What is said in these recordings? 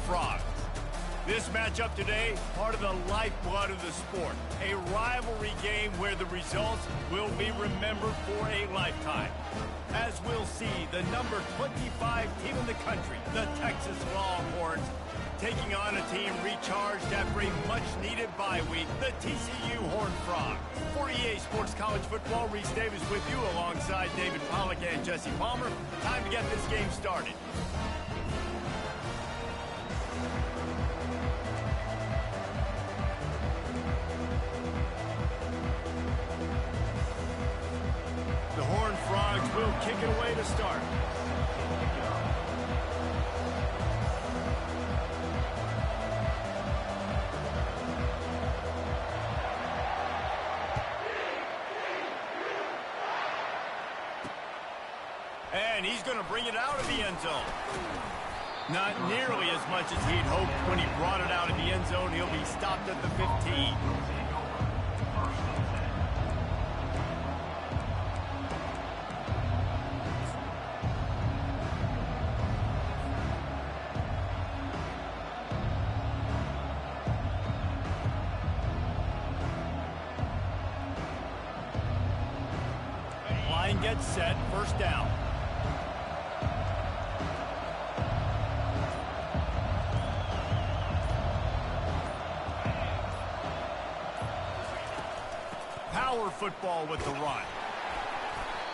Frogs. This matchup today, part of the lifeblood of the sport. A rivalry game where the results will be remembered for a lifetime. As we'll see, the number 25 team in the country, the Texas Longhorns, taking on a team recharged after a much-needed bye week, the TCU Horned Frogs. For EA Sports College Football, Reese Davis with you alongside David Pollack and Jesse Palmer. Time to get this game started. The Horned Frogs will kick it away to start. And he's going to bring it out of the end zone. Not nearly as much as he'd hoped when he brought it out of the end zone. He'll be stopped at the 15. Line gets set, first down. Power football with the run.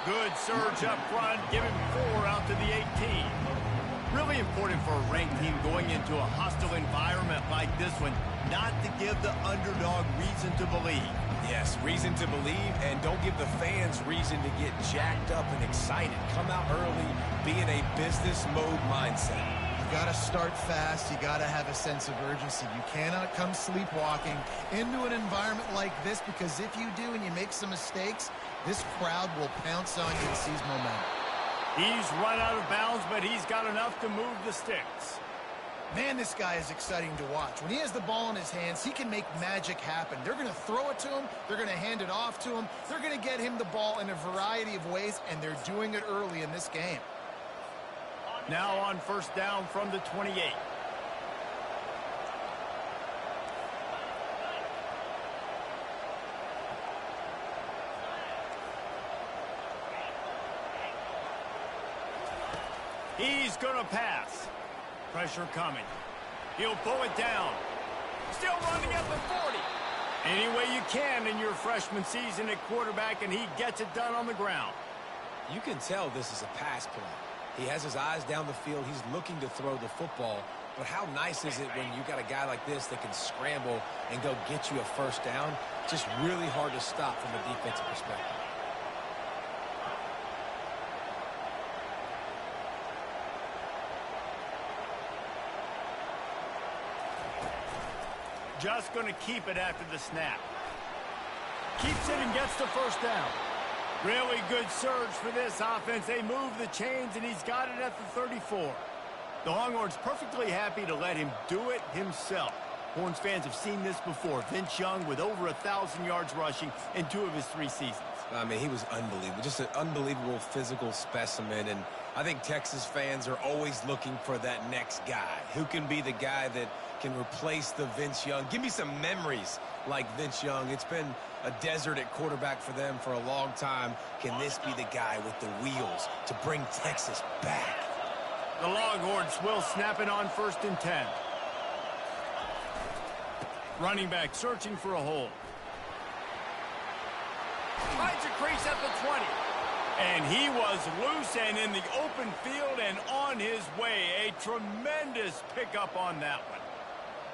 Good surge up front, giving 4 out to the 18. Really important for a ranked team going into a hostile environment like this one, not to give the underdog reason to believe. Yes, reason to believe, and don't give the fans reason to get jacked up and excited. Come out early, be in a business mode mindset. You got to start fast. You got to have a sense of urgency. You cannot come sleepwalking into an environment like this, because if you do and you make some mistakes, this crowd will pounce on you and seize momentum. He's run out of bounds, but he's got enough to move the sticks. Man, this guy is exciting to watch. When he has the ball in his hands, he can make magic happen. They're going to throw it to him. They're going to hand it off to him. They're going to get him the ball in a variety of ways, and they're doing it early in this game. Now on first down from the 28. He's going to pass. Pressure coming. He'll pull it down. Still running at the 40. Any way you can in your freshman season at quarterback, and he gets it done on the ground. You can tell this is a pass play. He has his eyes down the field. He's looking to throw the football. But how nice is it when you got a guy like this that can scramble and go get you a first down? Just really hard to stop from a defensive perspective. Just going to keep it after the snap. Keeps it and gets the first down. Really good surge for this offense. They move the chains, and he's got it at the 34. The Longhorns perfectly happy to let him do it himself. Horns fans have seen this before. Vince Young with over 1,000 yards rushing in 2 of his 3 seasons. I mean, he was unbelievable. Just an unbelievable physical specimen. And I think Texas fans are always looking for that next guy. Who can be the guy that can replace the Vince Young? Give me some memories like Vince Young. It's been a desert at quarterback for them for a long time. Can this be the guy with the wheels to bring Texas back? The Longhorns will snap it on first and 10. Running back searching for a hole. Finds a crease at the 20. And he was loose and in the open field and on his way. A tremendous pickup on that one.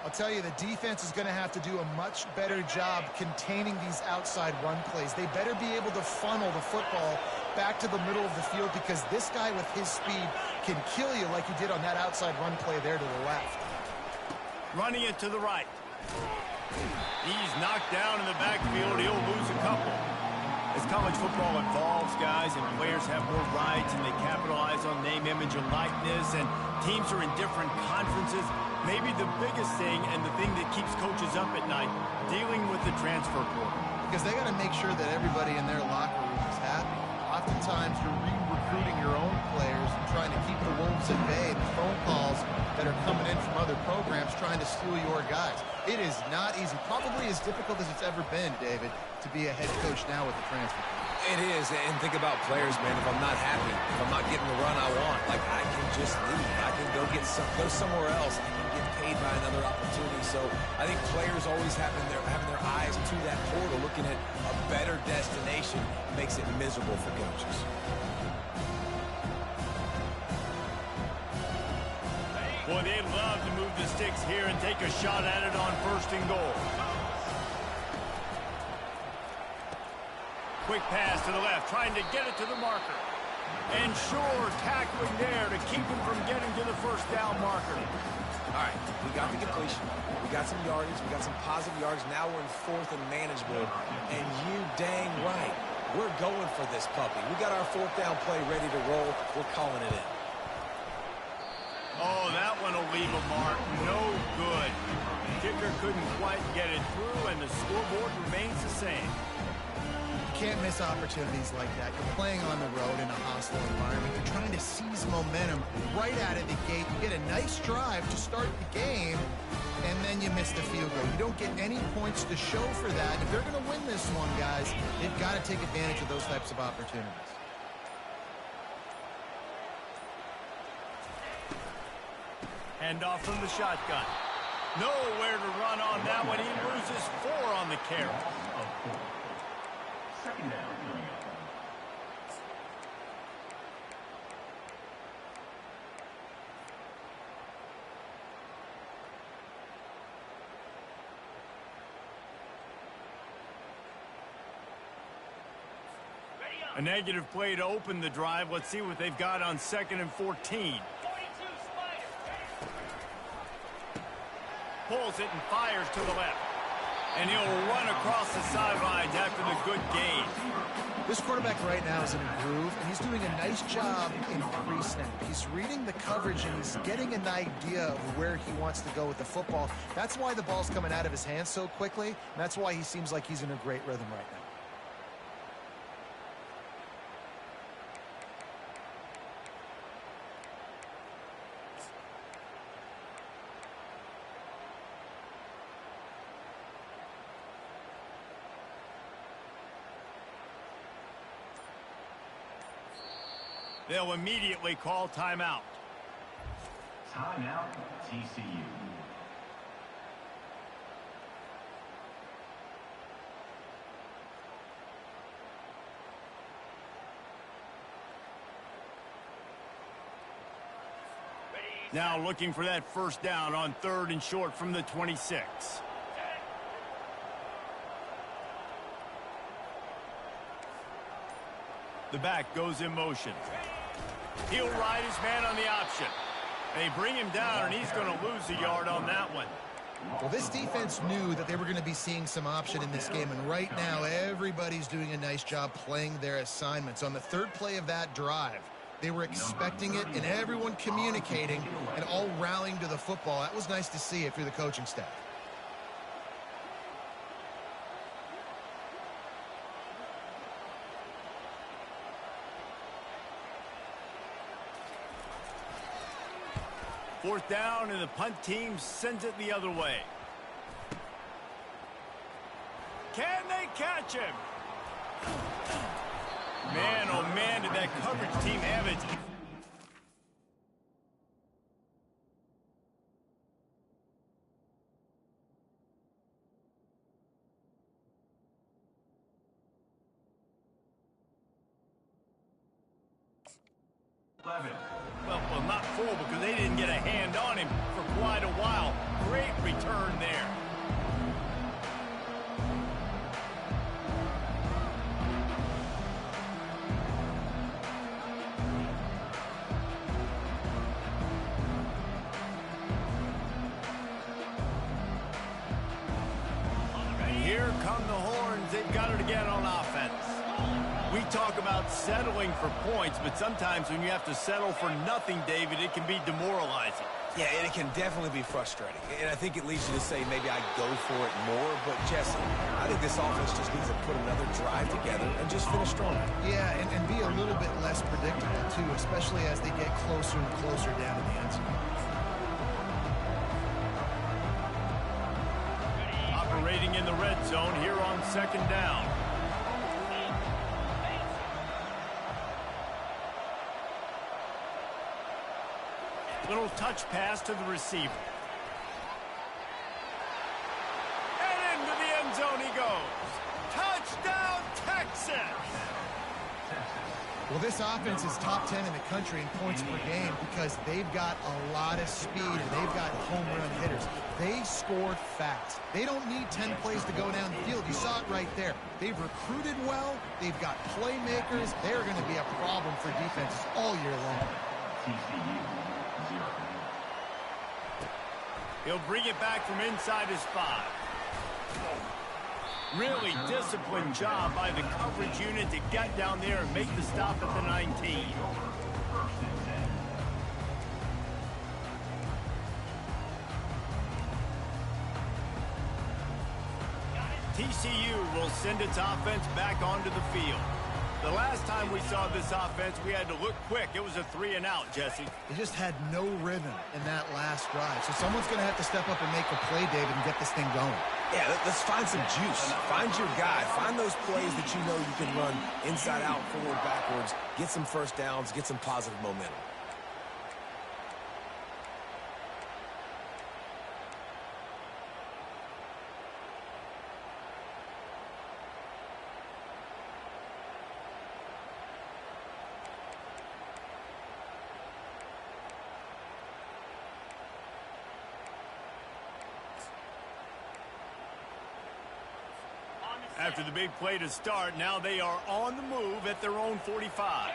I'll tell you, the defense is going to have to do a much better job containing these outside run plays. They better be able to funnel the football back to the middle of the field, because this guy with his speed can kill you like he did on that outside run play there to the left. Running it to the right. He's knocked down in the backfield. He'll lose a couple. As college football evolves, guys, and players have more rights and they capitalize on name, image, and likeness, and teams are in different conferences, maybe the biggest thing and the thing that keeps coaches up at night, dealing with the transfer portal. Because they got to make sure that everybody in their locker room is happy. Oftentimes, you're recruiting your own players and trying to keep the Wolves at bay, the phone calls that are coming in from other programs trying to steal your guys. It is not easy, probably as difficult as it's ever been, David, to be a head coach now with the transfer portal. It is, and think about players, man. If I'm not happy, if I'm not getting the run I want, like, I can just leave. I can go somewhere else. I can get paid by another opportunity. So I think players always having their eyes to that portal, looking at a better destination, makes it miserable for coaches. Boy, they'd love to move the sticks here and take a shot at it on 1st and goal. Quick pass to the left, trying to get it to the marker. And sure, tackling there to keep him from getting to the 1st down marker. All right, we got the completion. We got some yardage. We got some positive yards. Now we're in 4th and manageable. And you dang right, we're going for this puppy. We got our 4th down play ready to roll. We're calling it in. Oh, that one will leave a mark. No good. Kicker couldn't quite get it through, and the scoreboard remains the same. Can't miss opportunities like that. You're playing on the road in a hostile environment. You're trying to seize momentum right out of the gate. You get a nice drive to start the game, and then you miss the field goal. You don't get any points to show for that. If they're going to win this one, guys, they've got to take advantage of those types of opportunities. Handoff from the shotgun. Nowhere to run on that one. He loses 4 on the carry. Second down. A negative play to open the drive. Let's see what they've got on 2nd and 14. Pulls it and fires to the left. And he'll run across the sidelines after the good gain. This quarterback right now is in a groove, and he's doing a nice job in pre-snap. He's reading the coverage, and he's getting an idea of where he wants to go with the football. That's why the ball's coming out of his hands so quickly, and that's why he seems like he's in a great rhythm right now. They'll immediately call timeout. Timeout, TCU. Now looking for that 1st down on 3rd and short from the 26. The back goes in motion. He'll ride his man on the option. They bring him down, and he's going to lose a yard on that one. Well, this defense knew that they were going to be seeing some option in this game, and right now everybody's doing a nice job playing their assignments. On the 3rd play of that drive, they were expecting it, and everyone communicating and all rallying to the football. That was nice to see if you're the coaching staff. Fourth down, and the punt team sends it the other way. Can they catch him? Man, oh man, did that coverage team have it. Well, not full because they didn't get a hand on him for quite a while. Great return there. And here come the horns. They've got it again on offense. We talk about settling for points, but sometimes when you have to settle for nothing, David, it can be demoralizing. Yeah, and it can definitely be frustrating. And I think it leads you to say maybe I go for it more. But, Jesse, I think this offense just needs to put another drive together and just finish strong. Yeah, and be a little bit less predictable, too, especially as they get closer and closer down to the end zone. Operating in the red zone here on second down. Little touch pass to the receiver. And into the end zone he goes. Touchdown, Texas! Well, this offense is top 10 in the country in points per game because they've got a lot of speed and they've got home run hitters. They score fast. They don't need 10 plays to go down the field. You saw it right there. They've recruited well. They've got playmakers. They're going to be a problem for defenses all year long. TCU, 0. He'll bring it back from inside his 5. Really disciplined job by the coverage unit to get down there and make the stop at the 19. TCU will send its offense back onto the field. The last time we saw this offense, we had to look quick. It was a 3-and-out, Jesse. They just had no rhythm in that last drive. So someone's going to have to step up and make a play, David, and get this thing going. Yeah, let's find some juice. Find your guy. Find those plays that you know you can run inside out, forward, backwards. Get some first downs. Get some positive momentum. After the big play to start, now they are on the move at their own 45.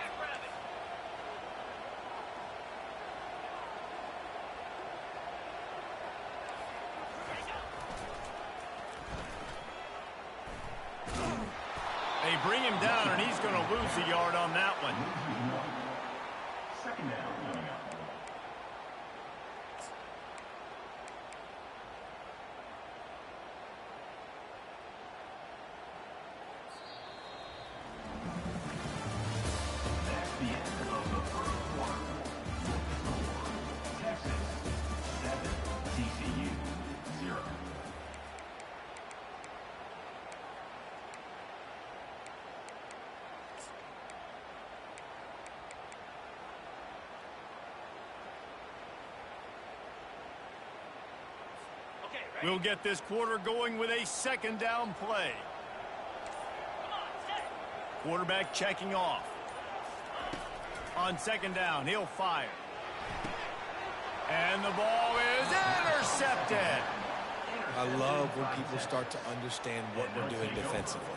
They bring him down, and he's going to lose a yard on that one. Second down coming up. We'll get this quarter going with a second down play. Quarterback checking off. On second down, he'll fire. And the ball is intercepted. I love when people start to understand what we're doing defensively.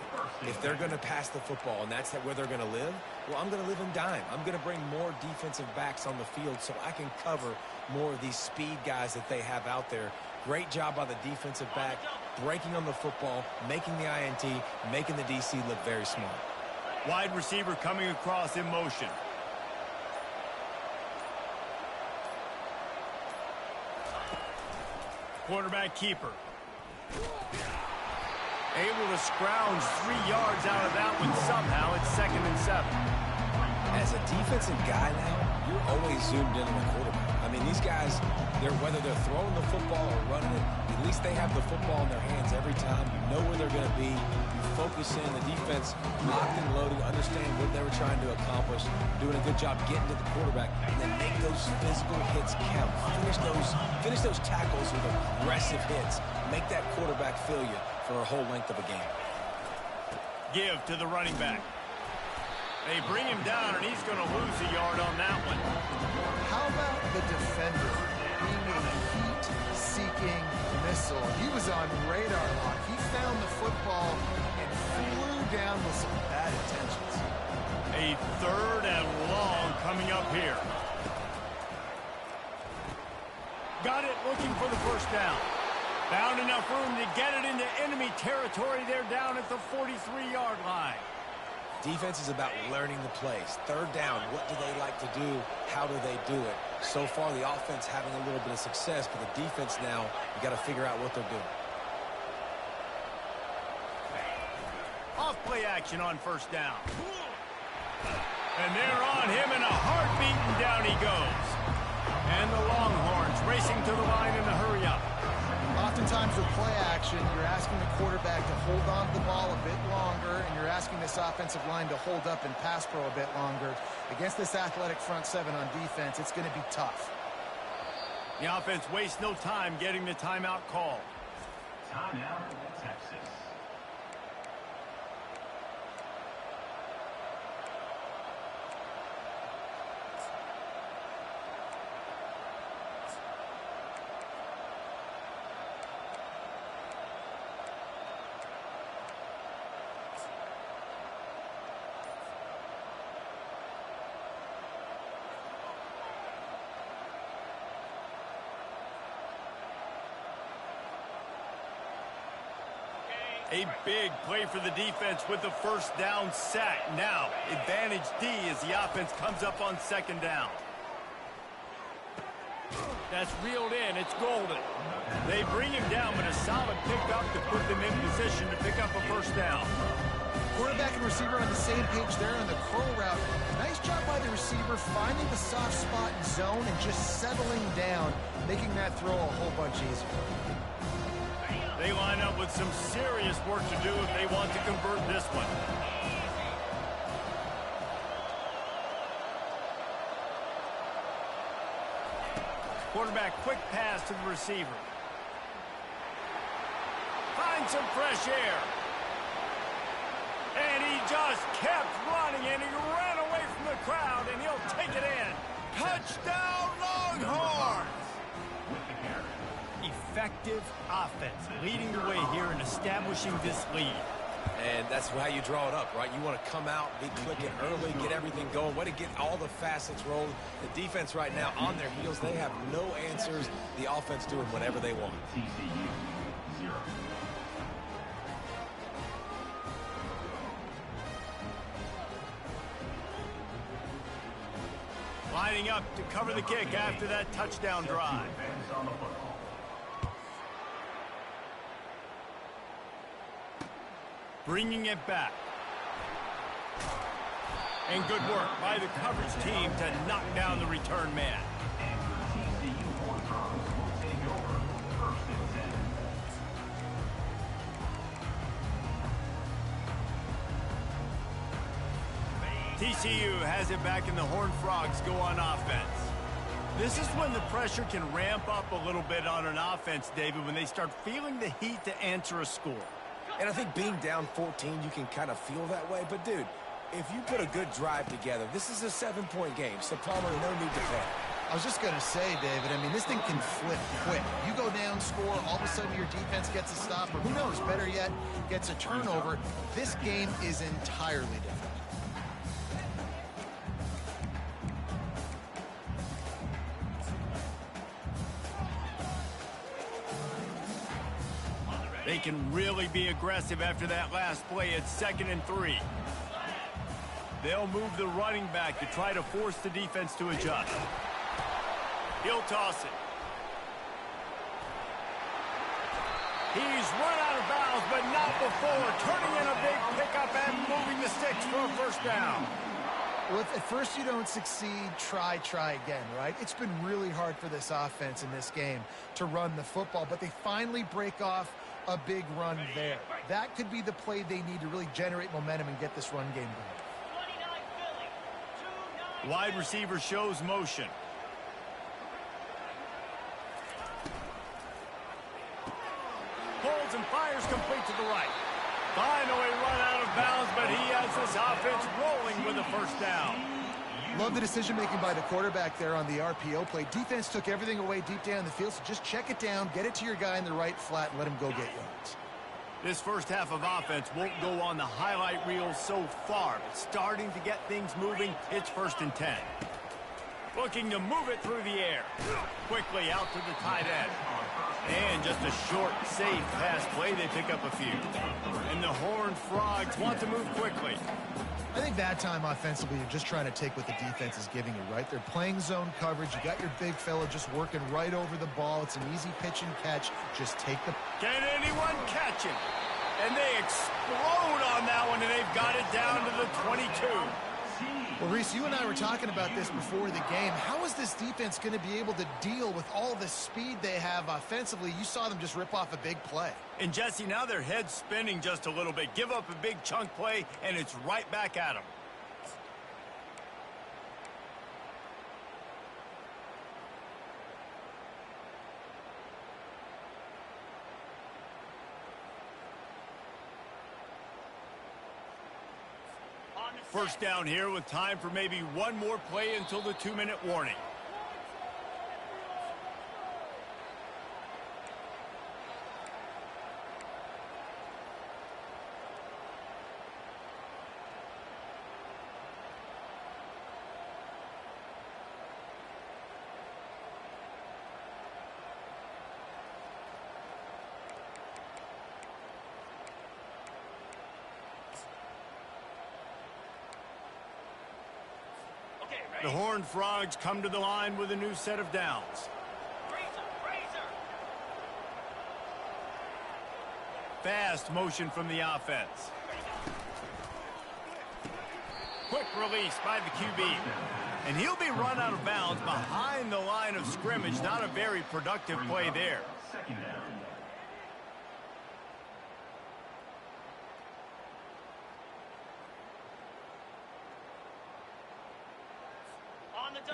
If they're going to pass the football and that's where they're going to live, well, I'm going to live in dime. I'm going to bring more defensive backs on the field so I can cover more of these speed guys that they have out there. Great job by the defensive back, breaking on the football, making the INT, making the DC look very smart. Wide receiver coming across in motion. Quarterback keeper. Able to scrounge 3 yards out of that one somehow. It's 2nd and 7. As a defensive guy now, you're always zoomed in on the quarterback. I mean, these guys, whether they're throwing the football or running it, at least they have the football in their hands every time. You know where they're going to be. You focus in. The defense locked and loaded, understand what they were trying to accomplish, doing a good job getting to the quarterback, and then make those physical hits count. Finish those tackles with aggressive hits. Make that quarterback feel you for a whole length of a game. Give to the running back. They bring him down, and he's going to lose a yard on that one. How about the defender being a heat-seeking missile? He was on radar lock. He found the football and flew down with some bad intentions. A 3rd and long coming up here. Got it, looking for the first down. Found enough room to get it into enemy territory. They're down at the 43-yard line. Defense is about learning the plays. Third down, what do they like to do? How do they do it? So far, the offense having a little bit of success, but the defense now, you got to figure out what they're doing. Off play action on first down. And they're on him in a heartbeat, and down he goes. And the Longhorns racing to the line in a hurry up. Oftentimes with play action, you're asking the quarterback to hold on to the ball a bit longer, and you're asking this offensive line to hold up and pass pro a bit longer. Against this athletic front seven on defense, it's going to be tough. The offense wastes no time getting the timeout called. Timeout, Texas. A big play for the defense with the first down sack. Now, advantage D as the offense comes up on second down. That's reeled in. It's golden. They bring him down, but a solid pickup to put them in position to pick up a first down. Quarterback and receiver on the same page there on the curl route. Nice job by the receiver finding the soft spot in zone and just settling down, making that throw a whole bunch easier. They line up with some serious work to do if they want to convert this one. Quarterback, quick pass to the receiver. Finds some fresh air. And he just kept running, and he ran away from the crowd, and he'll take it in. Touchdown, Longhorns! Effective offense, leading the way here and establishing this lead. And that's how you draw it up, right? You want to come out, be clicking early, get everything going, way to get all the facets rolling. The defense right now on their heels, they have no answers. The offense doing whatever they want. TCU, 0. Lining up to cover the kick after that touchdown drive. On the football. Bringing it back. And good work by the coverage team to knock down the return man. TCU has it back, and the Horned Frogs go on offense. This is when the pressure can ramp up a little bit on an offense, David, when they start feeling the heat to answer a score. And I think being down 14, you can kind of feel that way. But, dude, if you put a good drive together, this is a 7-point game. So, Palmer, no need to panic. I was just going to say, David, I mean, this thing can flip quick. You go down, score, all of a sudden your defense gets a stop, or who knows, better yet, gets a turnover. This game is entirely different. They can really be aggressive after that last play. It's 2nd and 3. They'll move the running back to try to force the defense to adjust. He'll toss it. He's run out of bounds, but not before. Turning in a big pickup and moving the sticks for a first down. Well, if at first you don't succeed, try again, right? It's been really hard for this offense in this game to run the football, but they finally break off a big run there. That could be the play they need to really generate momentum and get this run game going. Wide receiver shows motion. Holds and fires complete to the right. Finally run out of bounds, but he has this offense rolling with a first down. Love the decision-making by the quarterback there on the RPO play. Defense took everything away deep down the field, so just check it down, get it to your guy in the right flat, and let him go get yards. This first half of offense won't go on the highlight reel so far, but starting to get things moving. It's 1st and 10. Looking to move it through the air. Quickly out to the tight end. And just a short, safe pass play, they pick up a few. And the Horned Frogs want to move quickly. I think that time offensively, you're just trying to take what the defense is giving you, right? They're playing zone coverage. You got your big fella just working right over the ball. It's an easy pitch and catch. Just take the... Can anyone catch it? And they explode on that one, and they've got it down to the 22. Well, Reese, you and I were talking about this before the game. How is this defense going to be able to deal with all the speed they have offensively? You saw them just rip off a big play. And, Jesse, now their head's spinning just a little bit. Give up a big chunk play, and it's right back at them. First down here with time for maybe one more play until the 2-minute warning. The Horned Frogs come to the line with a new set of downs. Fast motion from the offense. Quick release by the QB. And he'll be run out of bounds behind the line of scrimmage. Not a very productive play there. Second down.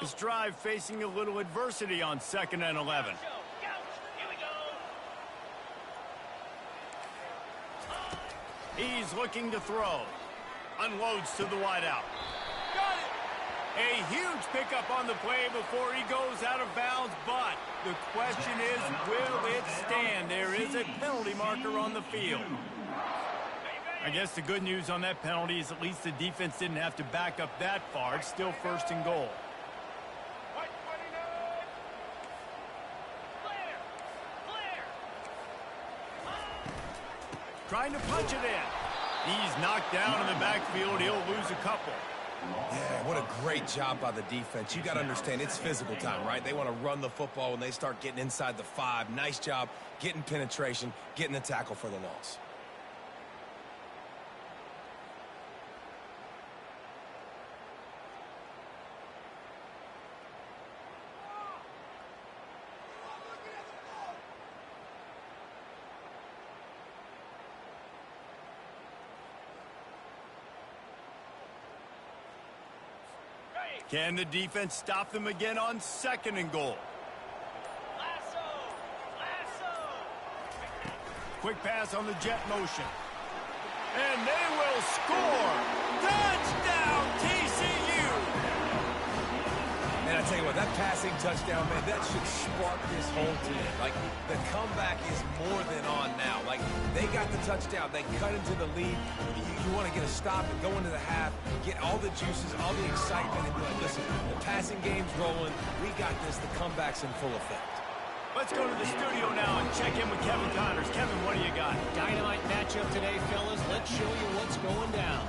This drive facing a little adversity on 2nd and 11. He's looking to throw. Unloads to the wideout. Got it! A huge pickup on the play before he goes out of bounds, but the question is, will it stand? There is a penalty marker on the field. I guess the good news on that penalty is at least the defense didn't have to back up that far. It's still 1st and goal. Trying to punch it in. He's knocked down in the backfield. He'll lose a couple. Yeah, what a great job by the defense. You got to understand, it's physical time, right? They want to run the football when they start getting inside the 5. Nice job getting penetration, getting the tackle for the loss. Can the defense stop them again on 2nd and goal? Quick pass on the jet motion. And they will score! Touchdown, TCU! And I tell you what, that passing touchdown, man, that should spark this whole team. Like, the comeback is more than on now. Like, they got the touchdown. They cut into the lead. You want to get a stop and go into the half, get all the juices, all the excitement, and be like, listen, the passing game's rolling. We got this. The comeback's in full effect. Let's go to the studio now and check in with Kevin Connors. Kevin, what do you got? Dynamite matchup today, fellas. Let's show you what's going down.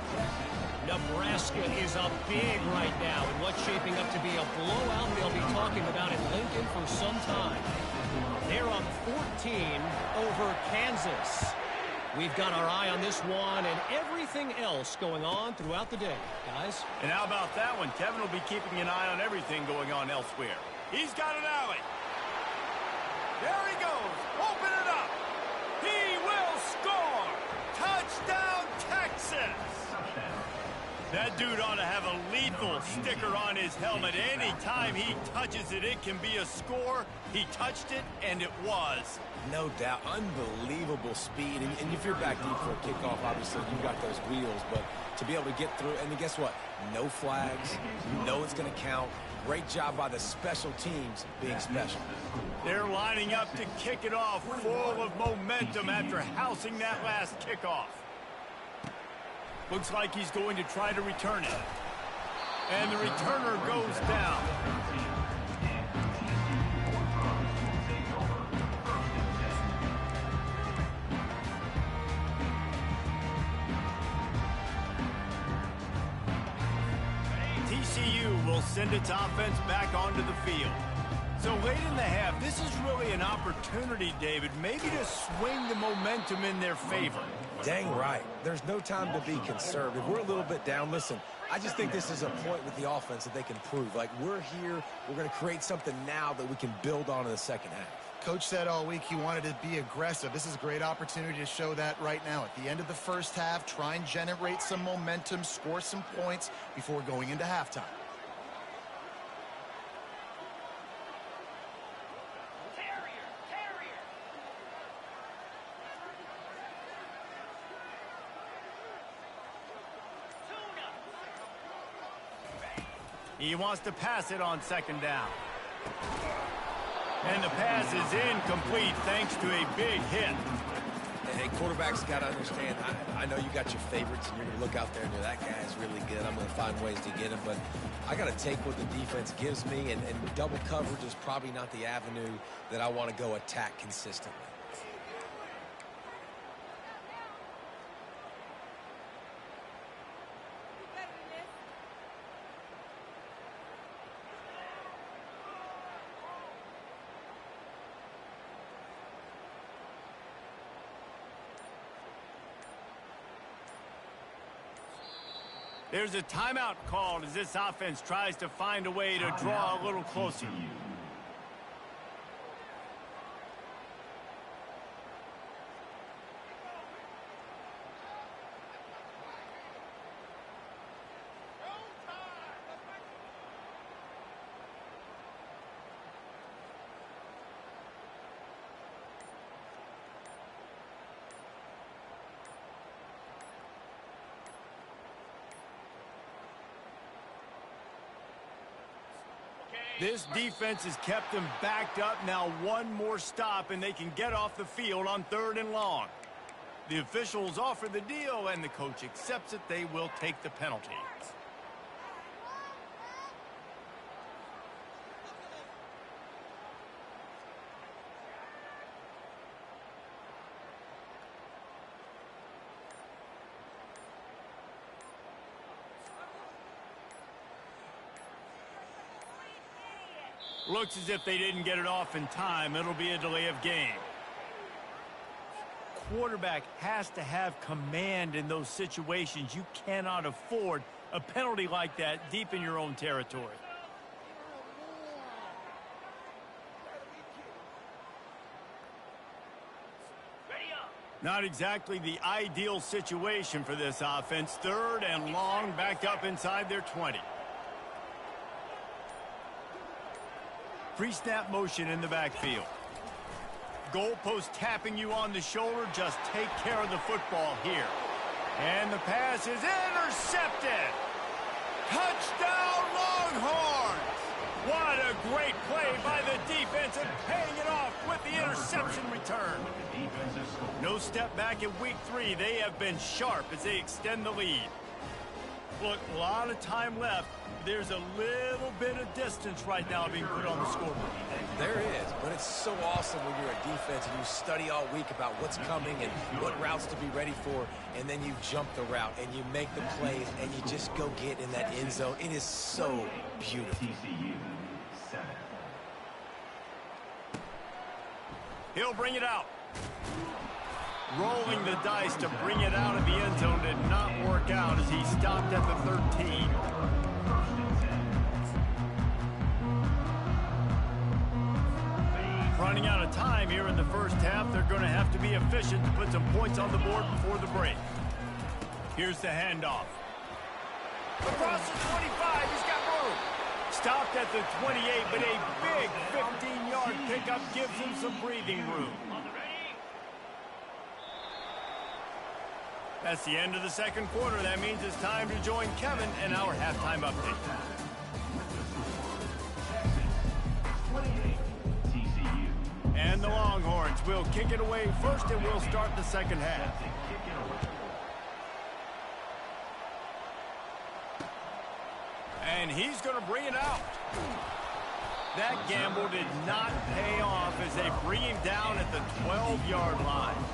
Nebraska is up big right now in what's shaping up to be a blowout they'll be talking about in Lincoln for some time. They're up 14 over Kansas. We've got our eye on this one and everything else going on throughout the day, guys. And how about that one? Kevin will be keeping an eye on everything going on elsewhere. He's got an alley. There he goes. Open it up. He will score. Touchdown, Texas. That dude ought to have a lethal sticker on his helmet. Anytime he touches it, it can be a score. He touched it, and it was. No doubt. Unbelievable speed. And if you're back deep for a kickoff, obviously you got those wheels. But to be able to get through, and guess what? No flags. You know it's going to count. Great job by the special teams being special. They're lining up to kick it off full of momentum after housing that last kickoff. Looks like he's going to try to return it. And the returner goes down. send its offense back onto the field. So late in the half, this is really an opportunity, David, maybe to swing the momentum in their favor. Dang right. There's no time to be conservative. We're a little bit down. Listen, I just think this is a point with the offense that they can prove. Like, we're here, we're going to create something now that we can build on in the second half. Coach said all week he wanted to be aggressive. This is a great opportunity to show that right now. At the end of the first half, try and generate some momentum, score some points before going into halftime. He wants to pass it on second down. And the pass is incomplete thanks to a big hit. Hey, quarterbacks got to understand, I know you got your favorites, and you're going to look out there and go, that guy's really good. I'm going to find ways to get him. But I got to take what the defense gives me, and double coverage is probably not the avenue that I want to go attack consistently. There's a timeout called as this offense tries to find a way to draw a little closer. This defense has kept them backed up. Now one more stop, and they can get off the field on 3rd and long. The officials offer the deal, and the coach accepts it. They will take the penalty. Looks as if they didn't get it off in time. It'll be a delay of game. Quarterback has to have command in those situations. You cannot afford a penalty like that deep in your own territory. Not exactly the ideal situation for this offense. 3rd and long, backed up inside their 20. Pre-snap motion in the backfield. Goalpost tapping you on the shoulder. Just take care of the football here. And the pass is intercepted. Touchdown, Longhorns! What a great play by the defense and paying it off with the interception return. No step back in week 3. They have been sharp as they extend the lead. Look, a lot of time left. There's a little bit of distance right now being put on the scoreboard. There is, but it's so awesome when you're a defense and you study all week about what's coming and what routes to be ready for, and then you jump the route and you make the plays and you just go get in that end zone. It is so beautiful. He'll bring it out. Rolling the dice to bring it out of the end zone did not work out as he stopped at the 13. Running out of time here in the first half. They're going to have to be efficient to put some points on the board before the break. Here's the handoff. Across the 25, he's got room. Stopped at the 28, but a big 15-yard pickup gives him some breathing room. That's the end of the second quarter. That means it's time to join Kevin in our halftime update. And the Longhorns will kick it away first, and we'll start the second half. And he's going to bring it out. That gamble did not pay off as they bring him down at the 12-yard line.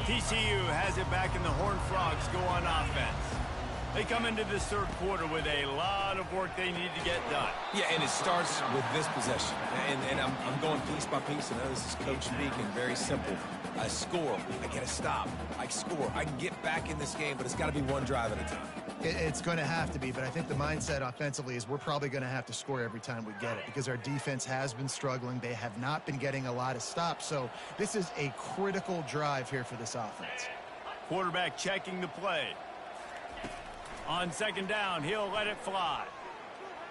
TCU has it back, and the Horned Frogs go on offense. They come into this third quarter with a lot of work they need to get done. Yeah, and it starts with this possession. And I'm going piece by piece. I know this is coach speaking, very simple. I score. I get a stop. I score. I can get back in this game, but it's got to be one drive at a time. It's going to have to be, but I think the mindset offensively is we're probably going to have to score every time we get it because our defense has been struggling. They have not been getting a lot of stops, so this is a critical drive here for this offense. Quarterback checking the play. On second down, he'll let it fly.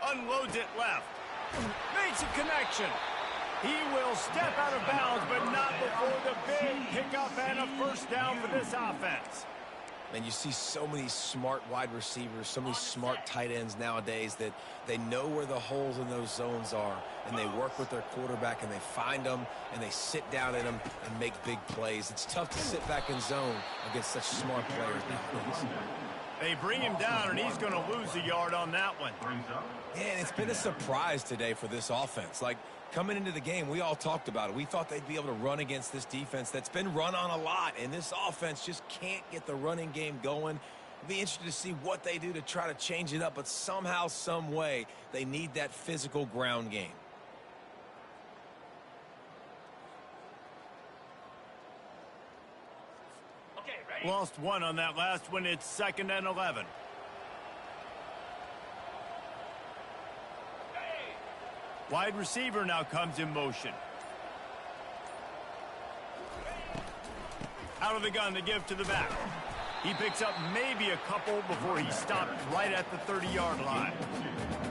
Unloads it left. Makes a connection. He will step out of bounds, but not before the big pickup and a first down for this offense. And you see so many smart wide receivers, so many smart tight ends nowadays that they know where the holes in those zones are, and they work with their quarterback, and they find them, and they sit down in them and make big plays. It's tough to sit back in zone against such smart players nowadays. They bring him down, and he's going to lose a yard on that one. Yeah, and it's been a surprise today for this offense. Like, coming into the game, we all talked about it. We thought they'd be able to run against this defense that's been run on a lot, and this offense just can't get the running game going. It'll be interesting to see what they do to try to change it up, but somehow, some way, they need that physical ground game. Lost one on that last one. It's 2nd and 11. Wide receiver now comes in motion. Out of the gun to give to the back. He picks up maybe a couple before he stopped right at the 30-yard line.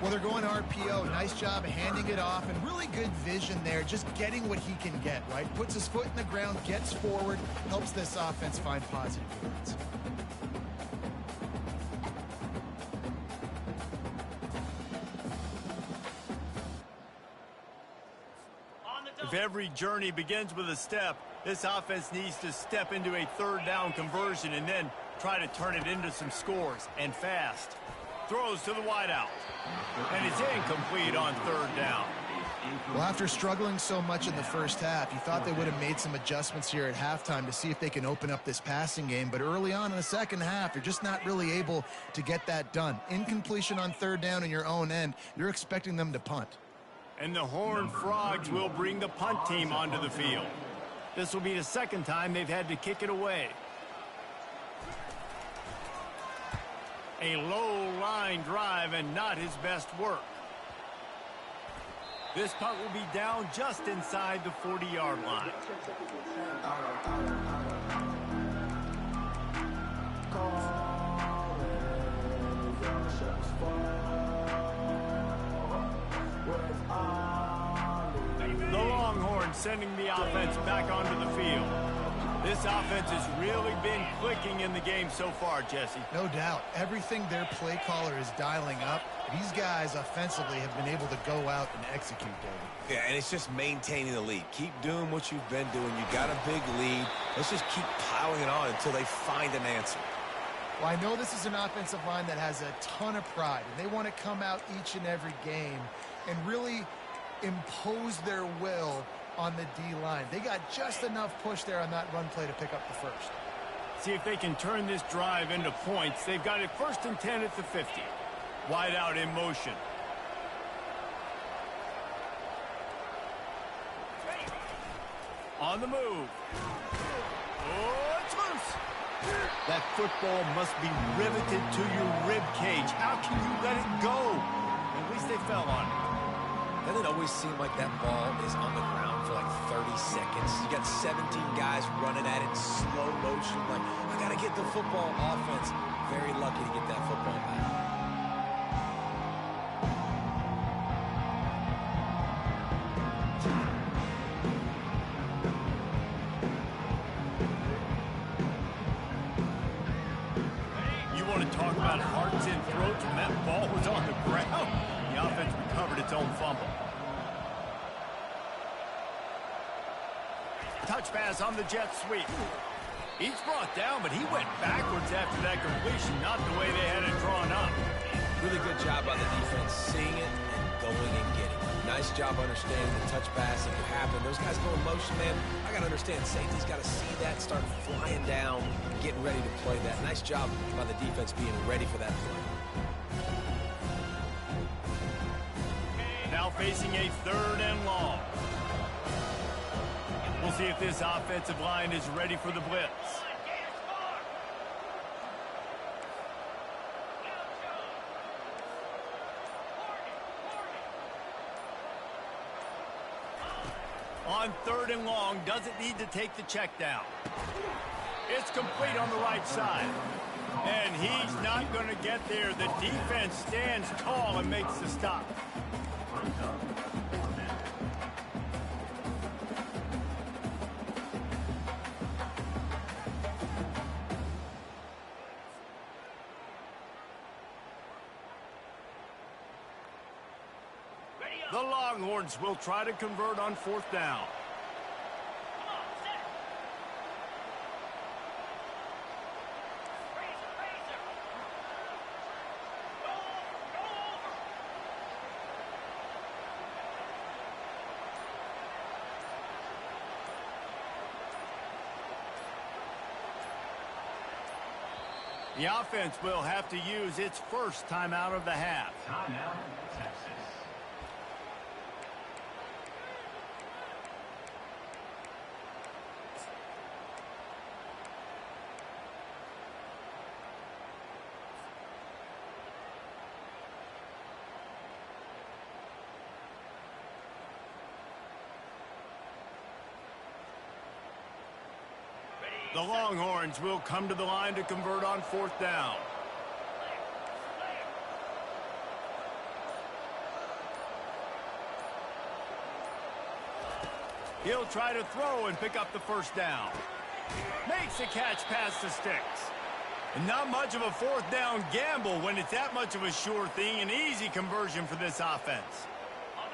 Well, they're going RPO. Nice job handing it off, and really good vision there, just getting what he can get, right? Puts his foot in the ground, gets forward, helps this offense find positive units. If every journey begins with a step, this offense needs to step into a third down conversion and then try to turn it into some scores, and fast. Throws to the wideout. And it's incomplete on third down. Well, after struggling so much in the first half, you thought they would have made some adjustments here at halftime to see if they can open up this passing game. But early on in the second half, you're just not really able to get that done. Incompletion on third down in your own end, you're expecting them to punt. And the Horned Frogs will bring the punt team onto the field. This will be the second time they've had to kick it away. A low line drive and not his best work. This punt will be down just inside the 40-yard line. The Longhorns sending the offense back onto the field. This offense has really been clicking in the game so far, Jesse. No doubt. Everything their play caller is dialing up, these guys offensively have been able to go out and execute, David. Yeah, and it's just maintaining the lead. Keep doing what you've been doing. You got a big lead. Let's just keep piling it on until they find an answer. Well, I know this is an offensive line that has a ton of pride, and they want to come out each and every game and really impose their will on the D-line. They got just enough push there on that run play to pick up the first. See if they can turn this drive into points. They've got it 1st and 10 at the 50. Wide out in motion. On the move. Oh, it's loose. That football must be riveted to your rib cage. How can you let it go? At least they fell on it. Doesn't it always seem like that ball is on the ground for like 30 seconds? You got 17 guys running at it in slow motion. Like, I got to get the football. Offense, very lucky to get that football back. You want to talk about hearts and throats when that ball was on the ground? The offense recovered its own fumble. Touch pass on the jet sweep. He's brought down, but he went backwards after that completion, not the way they had it drawn up. Really good job by the defense, seeing it and going and getting it. Nice job understanding the touch pass that could happen. Those guys go in motion, man. I got to understand, safety's got to see that, start flying down, getting ready to play that. Nice job by the defense being ready for that play. Now facing a 3rd and long. We'll see if this offensive line is ready for the blitz. On 3rd and long, doesn't need to take the check down. It's complete on the right side. And he's not going to get there. The defense stands tall and makes the stop. The Longhorns will try to convert on 4th down. The offense will have to use its first timeout of the half. Timeout, Texas. The Longhorns will come to the line to convert on 4th down. He'll try to throw and pick up the 1st down. Makes the catch past the sticks. And not much of a 4th down gamble when it's that much of a sure thing. An easy conversion for this offense.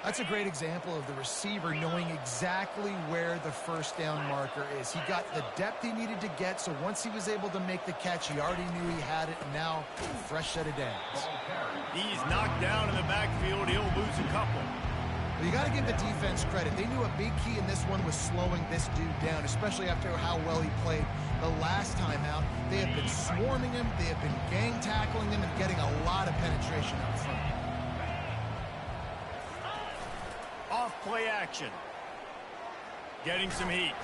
That's a great example of the receiver knowing exactly where the 1st down marker is. He got the depth he needed to get, so once he was able to make the catch, he already knew he had it, and now fresh set of downs. He's knocked down in the backfield. He'll lose a couple. Well, you got to give the defense credit. They knew a big key in this one was slowing this dude down, especially after how well he played the last time out. They have been swarming him, they have been gang tackling him, and getting a lot of penetration up front. Off-play action. Getting some heat.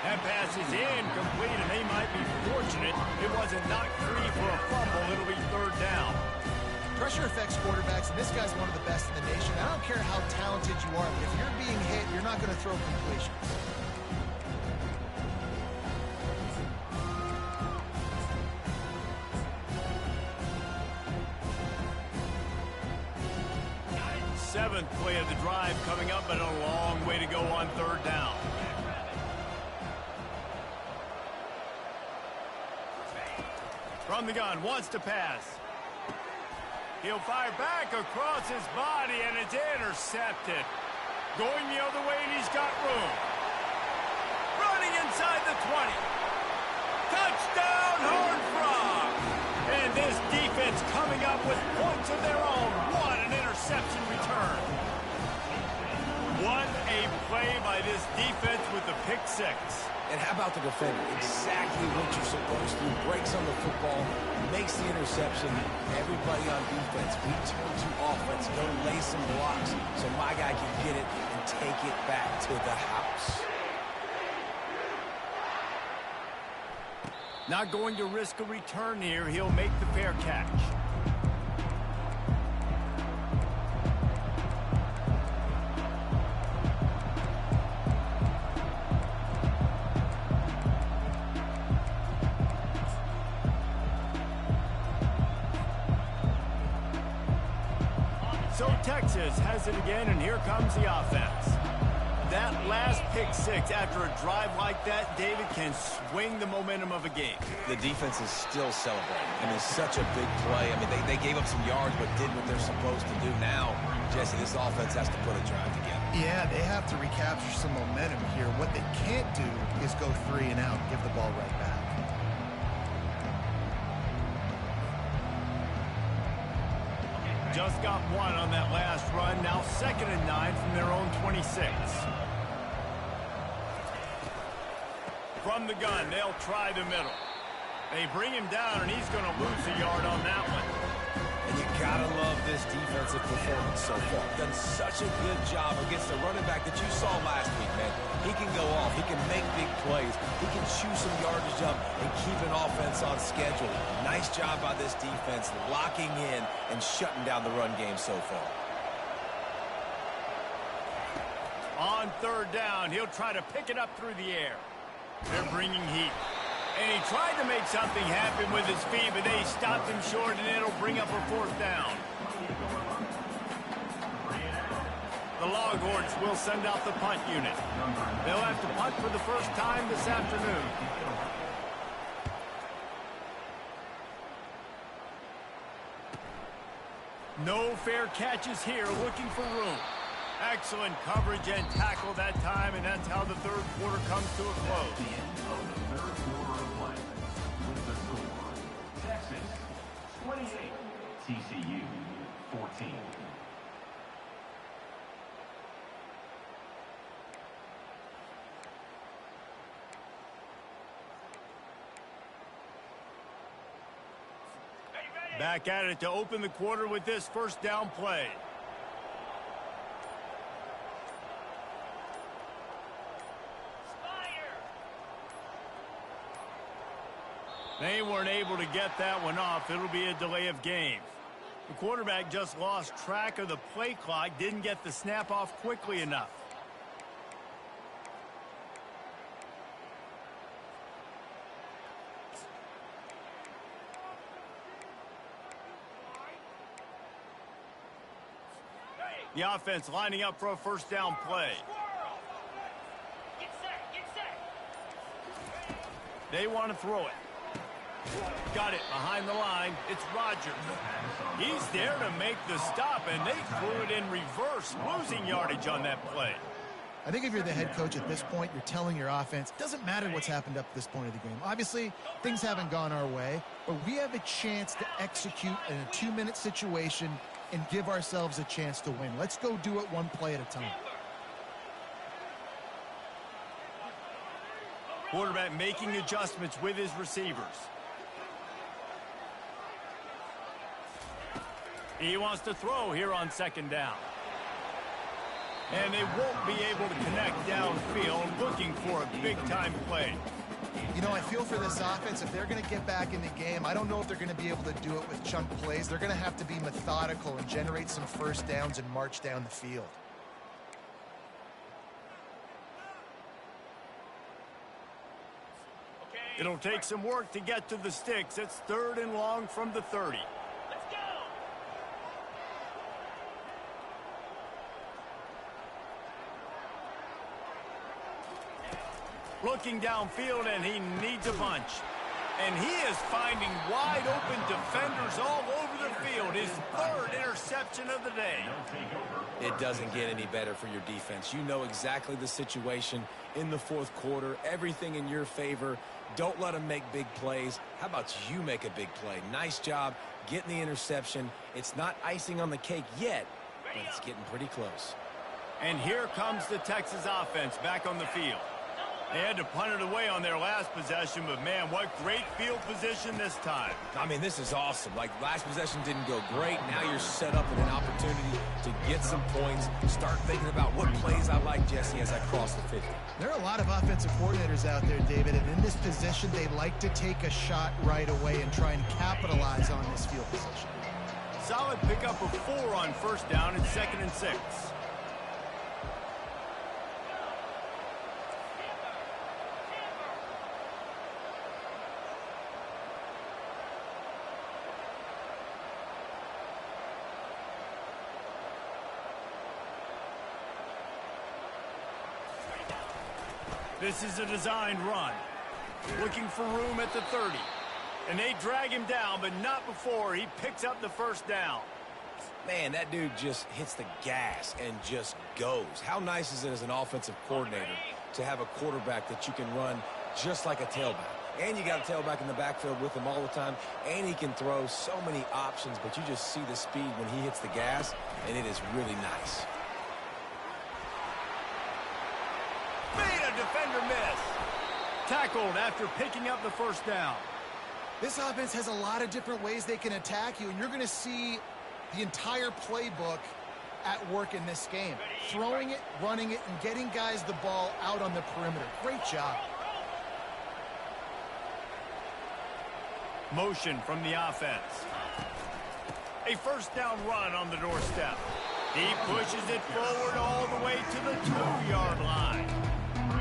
That pass is incomplete, and they might be fortunate it wasn't knocked free for a fumble. It'll be 3rd down. Pressure affects quarterbacks, and this guy's one of the best in the nation. I don't care how talented you are, but if you're being hit, you're not going to throw completions. Seventh play of the drive coming up, but a long way to go on 3rd down. From the gun, wants to pass. He'll fire back across his body, and it's intercepted. Going the other way, and he's got room. Running inside the 20. Touchdown, Horned Frogs! And this defense coming up with points of their own. What an interception return. What a play by this defense with the pick 6. And how about the defender? Exactly what you're supposed to do. Breaks on the football, makes the interception. Everybody on defense, we turn to offense. Go lay some blocks so my guy can get it and take it back to the house. Not going to risk a return here. He'll make the fair catch. So Texas has it again, and here comes the offense. That last pick 6 after a drive like that, David, can swing the momentum of a game. The defense is still celebrating. I mean, such a big play. I mean, they gave up some yards but did what they're supposed to do. Now, Jesse, this offense has to put a drive together. Yeah, they have to recapture some momentum here. What they can't do is go 3 and out and give the ball right back. just got one on that last run. Now 2nd and 9 from their own 26. From the gun, they'll try the middle. They bring him down, and he's going to lose a yard on that one. And you gotta love this defensive performance so far. Done such a good job against the running back that you saw last week, man. He can go off. He can make big plays. He can chew some yardage up and keep an offense on schedule. Nice job by this defense locking in and shutting down the run game so far. On 3rd down, he'll try to pick it up through the air. They're bringing heat. And he tried to make something happen with his feet, but they stopped him short, and it'll bring up a 4th down. The Longhorns will send out the punt unit. They'll have to punt for the first time this afternoon. No fair catches here, looking for room. Excellent coverage and tackle that time, and that's how the 3rd quarter comes to a close. The end of the 3rd quarter of play with the score: Texas 28, TCU 14. Back at it to open the quarter with this 1st down play. They weren't able to get that one off. It'll be a delay of game. The quarterback just lost track of the play clock, didn't get the snap off quickly enough. The offense lining up for a 1st down play. They want to throw it. Got it behind the line. It's Rodgers. He's there to make the stop, and they threw it in reverse, losing yardage on that play. I think if you're the head coach at this point, you're telling your offense, it doesn't matter what's happened up to this point of the game. Obviously, things haven't gone our way, but we have a chance to execute in a 2-minute situation and give ourselves a chance to win. Let's go do it one play at a time. Quarterback making adjustments with his receivers. He wants to throw here on 2nd down. And they won't be able to connect downfield, looking for a big-time play. You know, I feel for this offense, if they're going to get back in the game, I don't know if they're going to be able to do it with chunk plays. They're going to have to be methodical and generate some 1st downs and march down the field. It'll take some work to get to the sticks. It's 3rd and long from the 30. Let's go! Looking downfield, and he needs a bunch. And he is finding wide-open defenders all over the field. His 3rd interception of the day. It doesn't get any better for your defense. You know exactly the situation in the 4th quarter. Everything in your favor. Don't let them make big plays. How about you make a big play? Nice job getting the interception. It's not icing on the cake yet, but it's getting pretty close. And here comes the Texas offense back on the field. They had to punt it away on their last possession, but, man, what great field position this time. I mean, this is awesome. Like, last possession didn't go great. Now you're set up with an opportunity to get some points. Start thinking about what plays I like, Jesse, as I cross the 50. There are a lot of offensive coordinators out there, David, and in this position, they like to take a shot right away and try and capitalize on this field position. Solid pickup of 4 on 1st down and 2nd and 6. This is a designed run. Looking for room at the 30. And they drag him down, but not before he picks up the 1st down. Man, that dude just hits the gas and just goes. How nice is it as an offensive coordinator to have a quarterback that you can run just like a tailback. And you got a tailback in the backfield with him all the time, and he can throw so many options, but you just see the speed when he hits the gas, and it is really nice. Made a defender miss. Tackled after picking up the first down. This offense has a lot of different ways they can attack you, and you're going to see the entire playbook at work in this game. Throwing it, running it, and getting guys the ball out on the perimeter. Great job. Motion from the offense. A first down run on the doorstep. He pushes it forward all the way to the 2-yard line.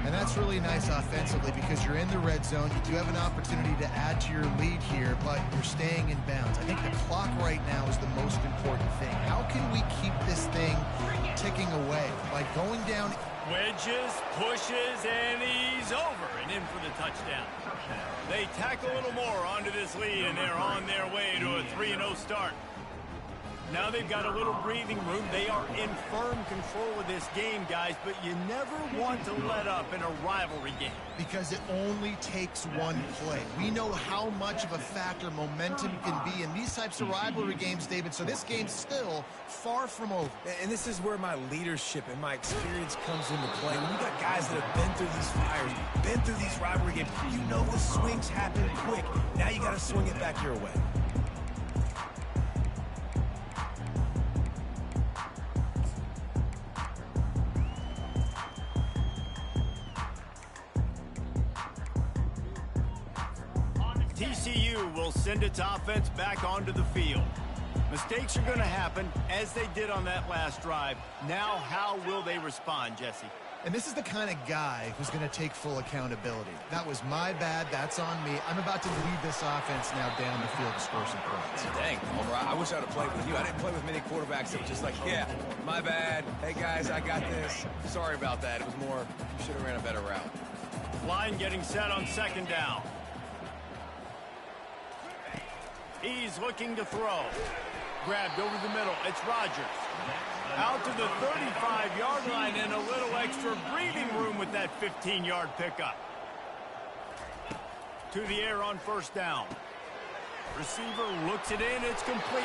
And that's really nice offensively because you're in the red zone. You do have an opportunity to add to your lead here, but you're staying in bounds. I think the clock right now is the most important thing. How can we keep this thing ticking away? By going down. Wedges, pushes, and he's over and in for the touchdown. They tack a little more onto this lead, and they're on their way to a 3-0 start. Now they've got a little breathing room. They are in firm control of this game, guys, but you never want to let up in a rivalry game. Because it only takes one play. We know how much of a factor momentum can be in these types of rivalry games, David, so this game's still far from over. And this is where my leadership and my experience comes into play. When you got guys that have been through these fires, been through these rivalry games, you know the swings happen quick. Now you got to swing it back your way. TCU will send its offense back onto the field. Mistakes are going to happen, as they did on that last drive. Now, how will they respond, Jesse? And this is the kind of guy who's going to take full accountability. That was my bad. That's on me. I'm about to lead this offense now down the field to score some points. Dang, Homer, I wish I would have played with you. I didn't play with many quarterbacks that were just like, yeah, my bad. Hey, guys, I got this. Sorry about that. It was more, you should have ran a better route. Line getting set on second down. He's looking to throw. Grabbed over the middle. It's Rodgers. Out to the 35-yard line and a little extra breathing room with that 15-yard pickup. To the air on first down. Receiver looks it in. It's complete.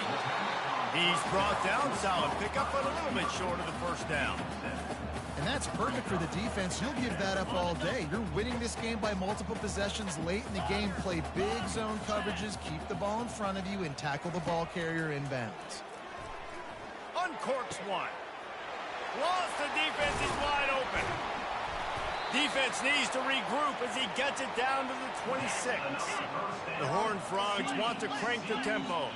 He's brought down. Solid pickup, but a little bit short of the first down. And that's perfect for the defense. You'll give that up all day. You're winning this game by multiple possessions late in the game. Play big zone coverages, keep the ball in front of you, and tackle the ball carrier in bounds. Uncorks one. Lost, the defense is wide open. Defense needs to regroup as he gets it down to the 26. The Horned Frogs want to crank the tempo.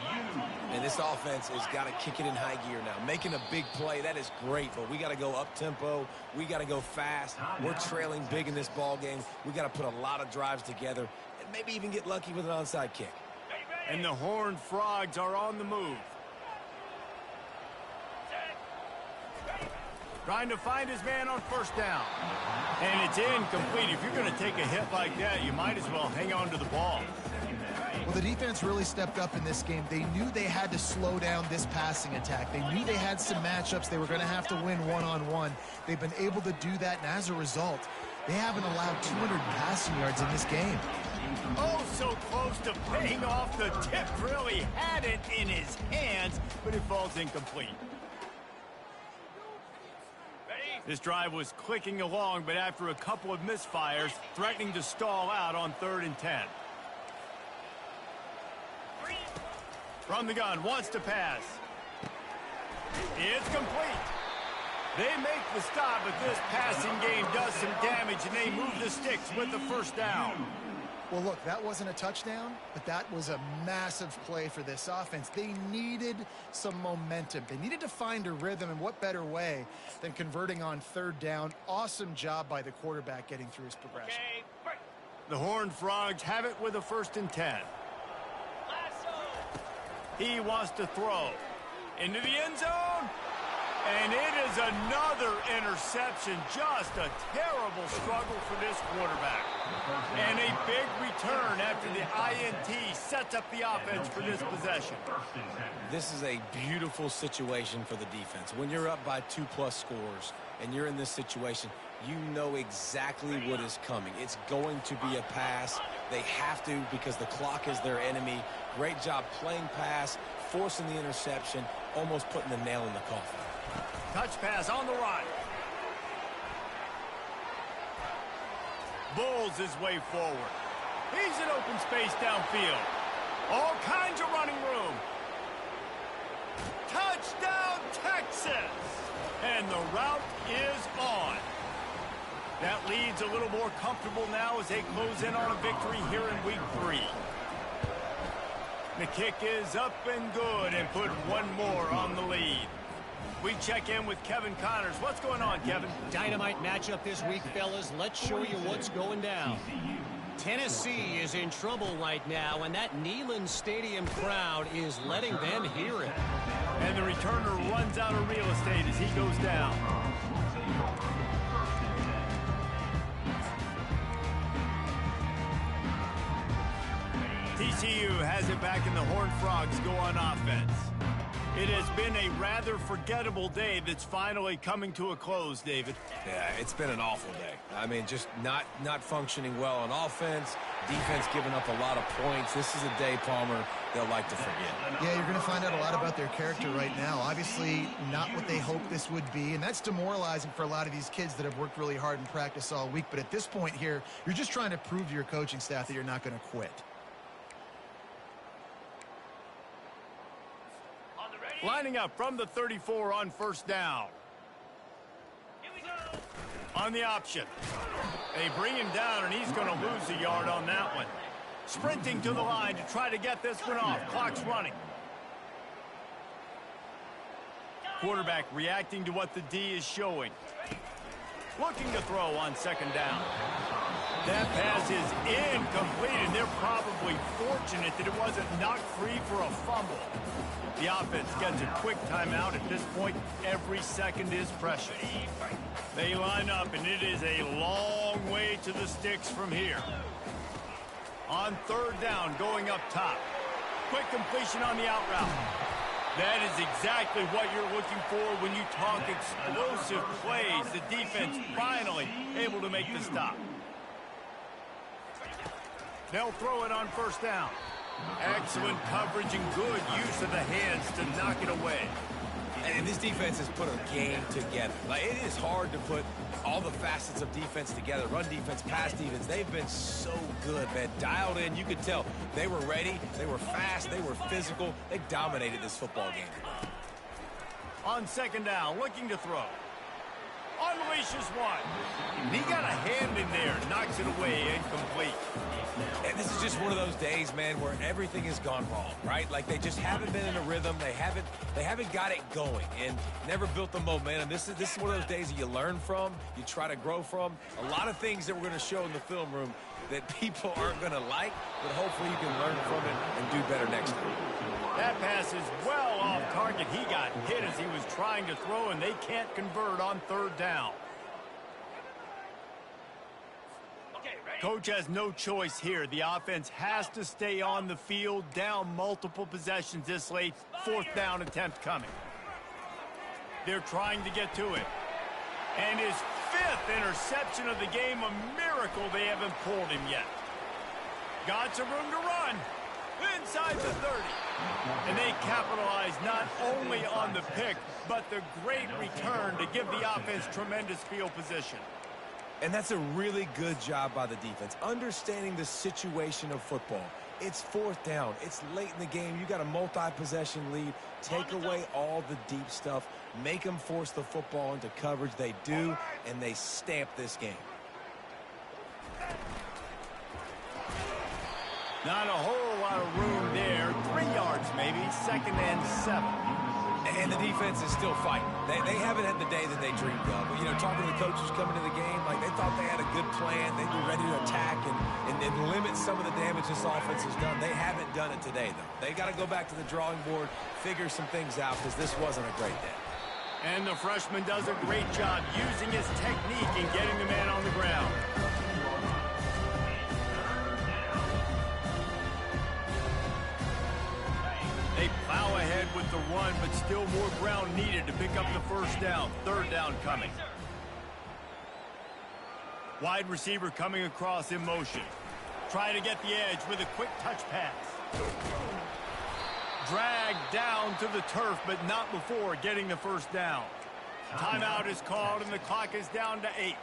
And this offense has got to kick it in high gear now. Making a big play, that is great, but we got to go up-tempo. We got to go fast. We're trailing big in this ball game. We got to put a lot of drives together and maybe even get lucky with an onside kick. And the Horned Frogs are on the move. Trying to find his man on first down. And it's incomplete. If you're going to take a hit like that, you might as well hang on to the ball. Well, the defense really stepped up in this game. They knew they had to slow down this passing attack. They knew they had some matchups they were going to have to win one-on-one. They've been able to do that, and as a result, they haven't allowed 200 passing yards in this game. Oh, so close to paying off. The tip really had it in his hands, but it falls incomplete. This drive was clicking along, but after a couple of misfires, threatening to stall out on 3rd and 10. From the gun, wants to pass. It's complete. They make the stop, but this passing game does some damage, and they move the sticks with the first down. Well, look, that wasn't a touchdown, but that was a massive play for this offense. They needed some momentum. They needed to find a rhythm, and what better way than converting on 3rd down. Awesome job by the quarterback getting through his progression. The Horned Frogs have it with a 1st and 10. He wants to throw into the end zone, and it is another interception. Just a terrible struggle for this quarterback. And a big return after the INT sets up the offense for this possession. This is a beautiful situation for the defense. When you're up by 2+ scores and you're in this situation, you know exactly what is coming. It's going to be a pass. They have to because the clock is their enemy. Great job playing pass, forcing the interception, almost putting the nail in the coffin. Touch pass on the right. Bulls his way forward. He's in open space downfield. All kinds of running room. Touchdown, Texas! And the route is on. That lead's a little more comfortable now as they close in on a victory here in week 3. The kick is up and good and put one more on the lead. We check in with Kevin Connors. What's going on, Kevin? Dynamite matchup this week, fellas. Let's show you what's going down. Tennessee is in trouble right now, and that Neyland Stadium crowd is letting them hear it. And the returner runs out of real estate as he goes down. TCU has it back, and the Horned Frogs go on offense. It has been a rather forgettable day that's finally coming to a close, David. Yeah, it's been an awful day. I mean, just not functioning well on offense, defense giving up a lot of points. This is a day, Palmer, they'll like to forget. Yeah, you're going to find out a lot about their character right now. Obviously, not what they hoped this would be, and that's demoralizing for a lot of these kids that have worked really hard in practice all week. But at this point here, you're just trying to prove to your coaching staff that you're not going to quit. Lining up from the 34 on first down. On the option. They bring him down, and he's going to lose a yard on that one. Sprinting to the line to try to get this one off. Clock's running. Quarterback reacting to what the D is showing. Looking to throw on second down. That pass is incomplete, and they're probably fortunate that it wasn't knocked free for a fumble. The offense gets a quick timeout. At this point, every second is precious. They line up, and it is a long way to the sticks from here. On third down, going up top. Quick completion on the out route. That is exactly what you're looking for when you talk explosive plays. The defense finally able to make the stop. They'll throw it on first down. Excellent coverage and good use of the hands to knock it away. And this defense has put a game together. Like, it is hard to put all the facets of defense together. Run defense, pass defense. They've been so good, man. Dialed in. You could tell they were ready. They were fast. They were physical. They dominated this football game. On second down, looking to throw. Unleashes one. He got a hand in there. Knocks it away. Incomplete. And this is just one of those days, man, where everything has gone wrong, right? Like, they just haven't been in a rhythm. They haven't got it going and never built the momentum. This is one of those days that you learn from, you try to grow from. A lot of things that we're going to show in the film room that people aren't going to like, but hopefully you can learn from it and do better next time. That pass is well off target. He got hit as he was trying to throw, and they can't convert on third down. Coach has no choice here. The offense has to stay on the field, down multiple possessions this late. Fourth down attempt coming. They're trying to get to it. And his fifth interception of the game, a miracle they haven't pulled him yet. Got some room to run. Inside the 30. And they capitalize not only on the pick, but the great return to give the offense tremendous field position. And that's a really good job by the defense, understanding the situation of football. It's fourth down. It's late in the game. You got a multi-possession lead. Take away all the deep stuff. Make them force the football into coverage. They do, and they stamp this game. Not a whole lot of room there. 3 yards maybe. Second and 7. And the defense is still fighting. They haven't had the day that they dreamed of. But, you know, talking to the coaches coming to the game, like, they thought they had a good plan. They'd be ready to attack and limit some of the damage this offense has done. They haven't done it today, though. They got to go back to the drawing board, figure some things out, because this wasn't a great day. And the freshman does a great job using his technique and getting the man on the ground. They plow ahead with the run, but still more ground needed to pick up the first down. Third down coming. Wide receiver coming across in motion. Trying to get the edge with a quick touch pass. Dragged down to the turf, but not before getting the first down. Timeout is called, and the clock is down to 8.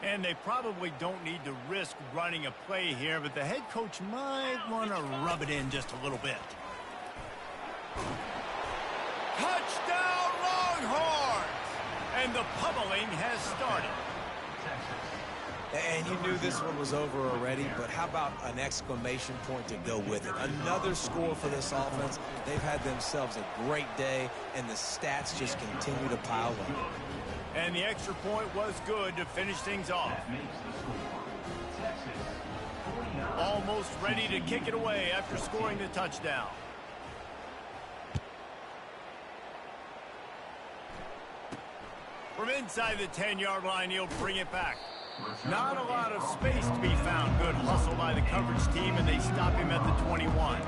And they probably don't need to risk running a play here, but the head coach might want to rub it in just a little bit. Touchdown, Longhorns! And the pummeling has started. And you knew this one was over already, but how about an exclamation point to go with it? Another score for this offense. They've had themselves a great day, and the stats just continue to pile up. And the extra point was good to finish things off. Almost ready to kick it away after scoring the touchdown. From inside the 10-yard line, he'll bring it back. Not a lot of space to be found. Good hustle by the coverage team, and they stop him at the 21.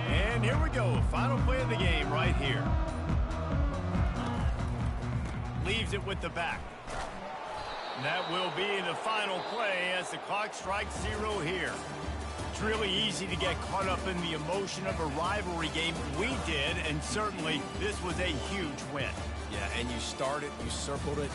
And here we go. Final play of the game right here. Leaves it with the back. That will be the final play as the clock strikes 0 here. It's really easy to get caught up in the emotion of a rivalry game. We did, and certainly this was a huge win. Yeah, and you circled it.